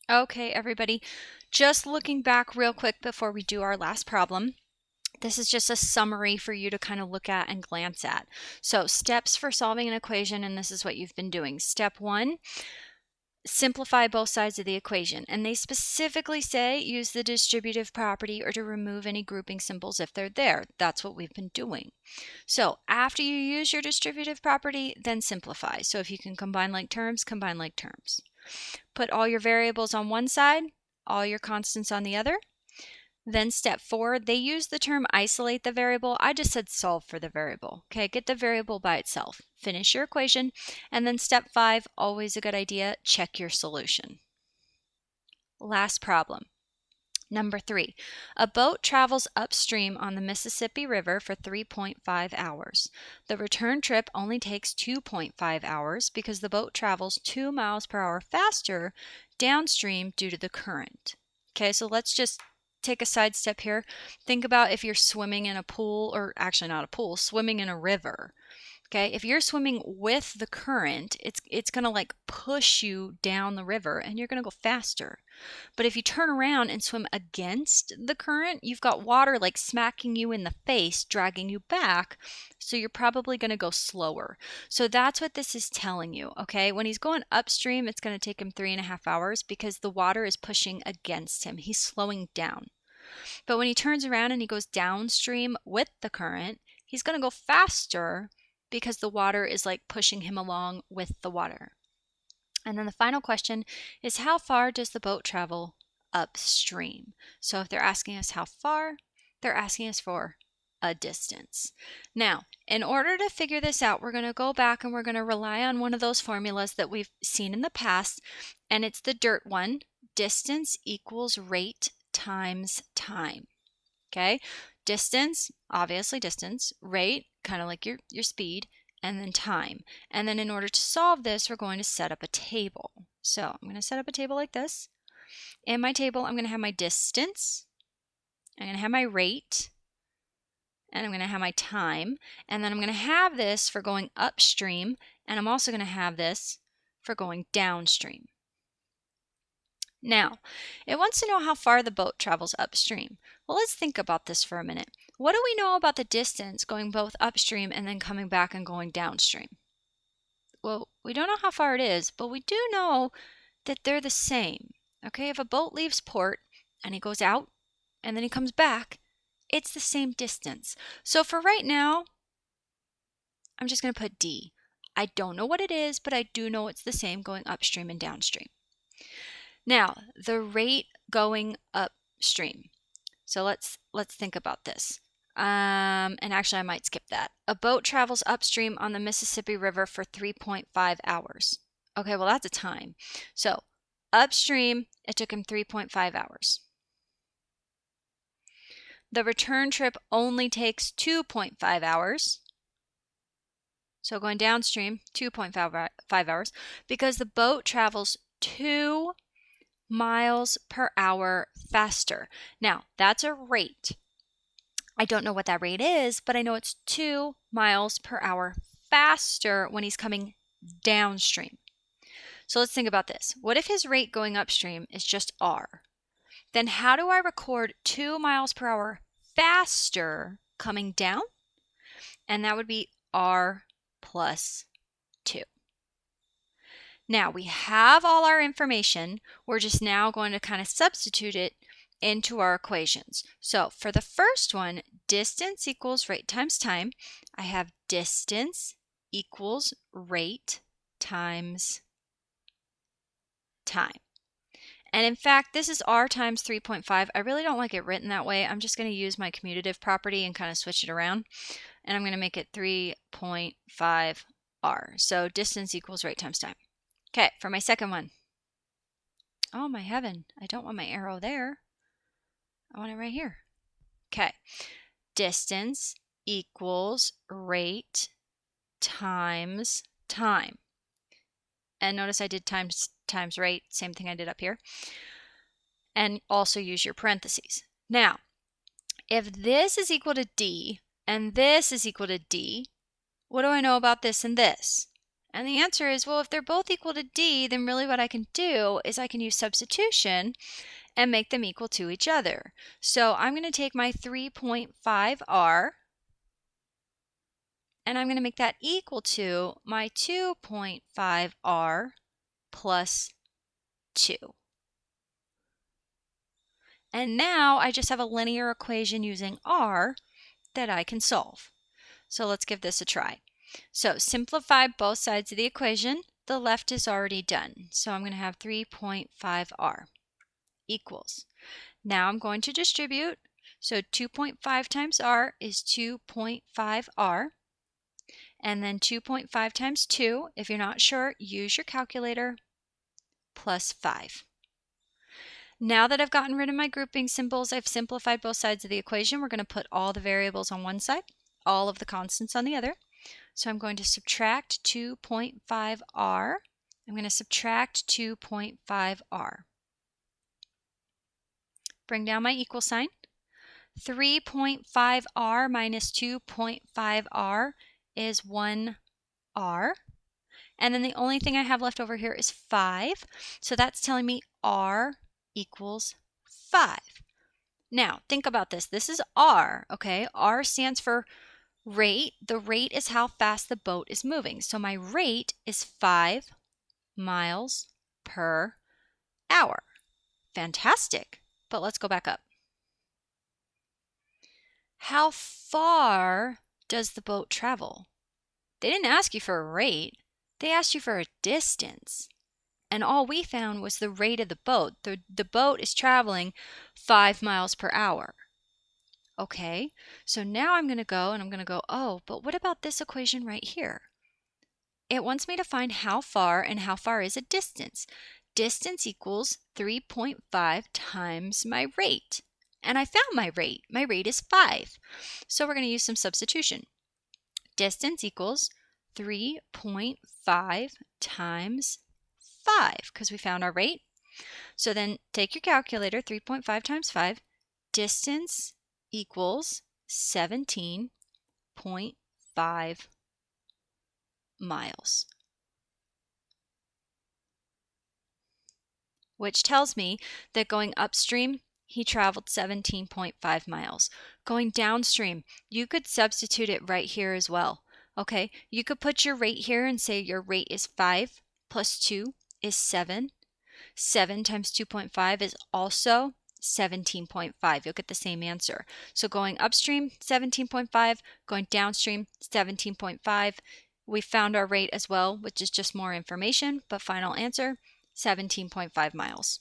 Okay, everybody, just looking back real quick before we do our last problem. This is just a summary for you to kind of look at and glance at. So steps for solving an equation, and this is what you've been doing. Step 1, simplify both sides of the equation. And they specifically say use the distributive property or to remove any grouping symbols if they're there. That's what we've been doing. So after you use your distributive property, then simplify. So if you can combine like terms, combine like terms. Put all your variables on one side, all your constants on the other. Then step 4, they use the term isolate the variable. I just said solve for the variable. Okay, get the variable by itself. Finish your equation. And then step 5, always a good idea, check your solution. Last problem. Number 3, a boat travels upstream on the Mississippi River for 3.5 hours. The return trip only takes 2.5 hours because the boat travels 2 miles per hour faster downstream due to the current. Okay, so let's just take a side step here. Think about if you're swimming in a pool, or actually not a pool, swimming in a river. Okay, if you're swimming with the current, it's going to like push you down the river and you're going to go faster. But if you turn around and swim against the current, you've got water like smacking you in the face, dragging you back, so you're probably going to go slower. So that's what this is telling you, okay? When he's going upstream, it's going to take him 3.5 hours because the water is pushing against him. He's slowing down. But when he turns around and he goes downstream with the current, he's going to go faster because the water is like pushing him along with the water. And then the final question is, how far does the boat travel upstream? So if they're asking us how far, they're asking us for a distance. Now, in order to figure this out, we're going to go back and we're going to rely on one of those formulas that we've seen in the past, and it's the DIRT one, distance equals rate times time. Okay, distance, obviously distance, rate, kind of like your speed, and then time. And then in order to solve this, we're going to set up a table. So I'm going to set up a table like this. In my table, I'm going to have my distance, I'm going to have my rate, and I'm going to have my time. And then I'm going to have this for going upstream, and I'm also going to have this for going downstream. Now, it wants to know how far the boat travels upstream. Well, let's think about this for a minute. What do we know about the distance going both upstream and then coming back and going downstream? Well, we don't know how far it is, but we do know that they're the same. Okay, if a boat leaves port and he goes out and then he comes back, it's the same distance. So for right now, I'm just going to put D. I don't know what it is, but I do know it's the same going upstream and downstream. Now, the rate going upstream. So let's think about this. And actually, I might skip that. A boat travels upstream on the Mississippi River for 3.5 hours. Okay, well, that's a time. So upstream, it took him 3.5 hours. The return trip only takes 2.5 hours. So going downstream, 2.5 hours, because the boat travels 2 miles per hour faster. Now, that's a rate. I don't know what that rate is, but I know it's 2 miles per hour faster when he's coming downstream. So let's think about this. What if his rate going upstream is just R? Then how do I record 2 miles per hour faster coming down? And that would be R plus 2. Now we have all our information. We're just now going to kind of substitute it into our equations. So for the first one, distance equals rate times time. I have distance equals rate times time. And in fact, this is R times 3.5. I really don't like it written that way. I'm just going to use my commutative property and kind of switch it around. And I'm going to make it 3.5 R. So distance equals rate times time. Okay, for my second one. Oh my heaven, I don't want my arrow there. I want it right here. Okay, distance equals rate times time. And notice I did times rate, same thing I did up here. And also use your parentheses. Now, if this is equal to D and this is equal to D, what do I know about this and this? And the answer is, well, if they're both equal to d, then really what I can do is I can use substitution and make them equal to each other. So I'm going to take my 3.5r and I'm going to make that equal to my 2.5r plus 2. And now I just have a linear equation using r that I can solve. So let's give this a try. So simplify both sides of the equation. The left is already done. So I'm going to have 3.5r equals. Now I'm going to distribute. So 2.5 times r is 2.5r. And then 2.5 times 2, if you're not sure, use your calculator, plus 5. Now that I've gotten rid of my grouping symbols, I've simplified both sides of the equation. We're going to put all the variables on one side, all of the constants on the other. So I'm going to subtract 2.5r. I'm going to subtract 2.5r. Bring down my equal sign. 3.5r minus 2.5r is 1r. And then the only thing I have left over here is 5. So that's telling me r equals 5. Now, think about this. This is r, okay? R stands for rate. The rate is how fast the boat is moving. So my rate is 5 miles per hour. Fantastic. But let's go back up. How far does the boat travel? They didn't ask you for a rate. They asked you for a distance. And all we found was the rate of the boat. The boat is traveling 5 miles per hour. Okay, so now I'm going to go, oh, but what about this equation right here? It wants me to find how far, and how far is a distance. Distance equals 3.5 times my rate. And I found my rate. My rate is 5. So we're going to use some substitution. Distance equals 3.5 times 5, because we found our rate. So then take your calculator, 3.5 times 5. Distance equals 17.5 miles. Which tells me that going upstream, he traveled 17.5 miles. Going downstream, you could substitute it right here as well. Okay, you could put your rate here and say your rate is 5 plus 2 is 7. 7 times 2.5 is also 17.5. You'll get the same answer. So going upstream, 17.5. Going downstream, 17.5. We found our rate as well, which is just more information, but final answer, 17.5 miles.